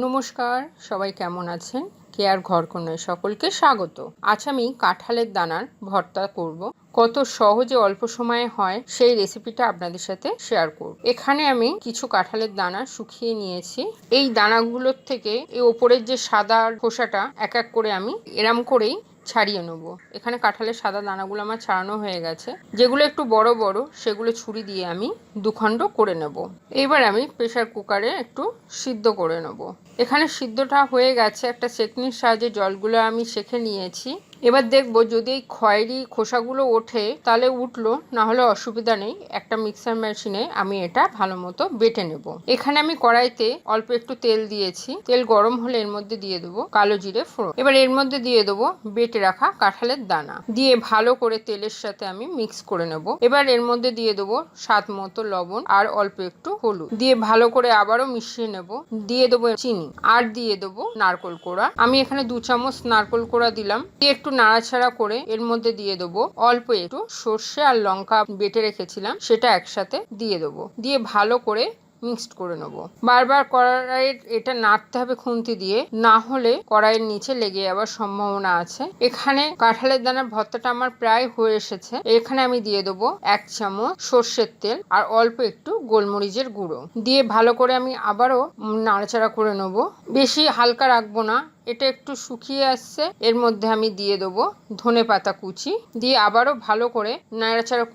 নমস্কার, সবাই কেমন আছেন? কেয়ার ঘরকন্নায় সকলকে স্বাগত। আজ আমি কাঁঠালের দানার ভর্তা করব। কত সহজে অল্প সময়ে হয় সেই রেসিপিটা আপনাদের সাথে শেয়ার করব। এখানে আমি কিছু কাঁঠালের দানা শুকিয়ে নিয়েছি। এই দানাগুলোর থেকে এই ওপরের যে সাদা খোসাটা এক এক করে আমি এরম করেই ছাড়িয়ে নেব। এখানে কাঁঠালের সাদা দানাগুলো আমার ছাড়ানো হয়ে গেছে। যেগুলো একটু বড় বড় সেগুলো ছুরি দিয়ে আমি দুখণ্ড করে নেব। এবার আমি প্রেসার কুকারে একটু সিদ্ধ করে নেব। এখানে সিদ্ধটা হয়ে গেছে। একটা ছেঁকনির সাহায্যে জলগুলো আমি ছেঁকে নিয়েছি। এবার দেখব যদি এই খয়েরি খোসাগুলো ওঠে তাহলে উঠলো, না হলে অসুবিধা নেই। একটা মিক্সার মেশিনে আমি এটা ভালো মতো বেটে নেব। এখানে আমি কড়াইতে অল্প একটু তেল দিয়েছি। তেল গরম হলে এর মধ্যে দিয়ে দেবো কালো জিরে ফোড়ন। এবার এর মধ্যে দিয়ে দেবো বেটে রাখা কাঁঠালের দানা, দিয়ে ভালো করে তেলের সাথে আমি মিক্স করে নেব। এবার এর মধ্যে দিয়ে দেবো স্বাদ মতো লবণ আর অল্প একটু হলুদ, দিয়ে ভালো করে আবারও মিশিয়ে নেব। দিয়ে দেবো চিনি আর দিয়ে দেবো নারকেল কোড়া। আমি এখানে 2 চামচ নারকেল কোড়া দিলাম। দিয়ে একটু নাড়াচাড়া করে এর মধ্যে দিয়ে দেবো অল্প একটু সর্ষে আর লঙ্কা বেটে রেখেছিলাম, সেটা একসাথে দিয়ে দেবো। দিয়ে ভালো করে মিক্সড করে নেব। বারবার কড়াইয়ের এটা নাড়তে হবে খুন্তি দিয়ে, না হলে কড়াইয়ের নিচে লেগে যাওয়ার সম্ভাবনা আছে। এখানে কাঁঠালের দানার ভর্তাটা আমার প্রায় হয়ে এসেছে। এখানে আমি দিয়ে দেবো 1 চামচ সর্ষের তেল আর অল্প একটু গোলমরিচের গুঁড়ো, দিয়ে ভালো করে আমি আবারও নাড়াচাড়া করে নেব। বেশি হালকা রাখবো না, এটা একটু শুকিয়ে আসছে। এর মধ্যে আমি দিয়ে দেবো ধনেপাতা কুচি, দিয়ে আবারও ভালো করে নাড়াচাড়া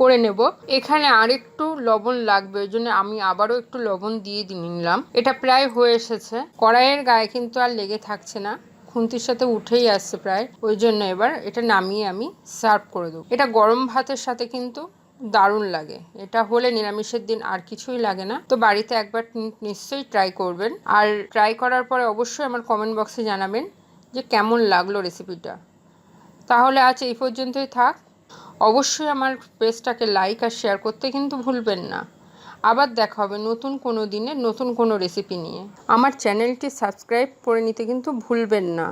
করে নেব। এখানে আরেকটু লবণ লাগবে, ওই জন্য আমি আবারও একটু লবণ দিয়ে নিলাম। এটা প্রায় হয়ে এসেছে। কড়াইয়ের গায়ে কিন্তু আর লেগে থাকছে না, খুন্তির সাথে উঠেই আসছে প্রায়। ওই জন্য এবার এটা নামিয়ে আমি সার্ভ করে দেবো। এটা গরম ভাতের সাথে কিন্তু দারুণ লাগে। এটা হলে নিরামিষের দিন আর কিছুই লাগে না। তো বাড়িতে একবার নিশ্চয়ই ট্রাই করবেন, আর ট্রাই করার পরে অবশ্যই আমার কমেন্ট বক্সে জানাবেন যে কেমন লাগলো রেসিপিটা। তাহলে আজ এই পর্যন্তই থাক। অবশ্যই আমার পেজটাকে লাইক আর শেয়ার করতে কিন্তু ভুলবেন না। আবার দেখা হবে নতুন কোনো দিনে নতুন কোনো রেসিপি নিয়ে। আমার চ্যানেলটি সাবস্ক্রাইব করে নিতে কিন্তু ভুলবেন না।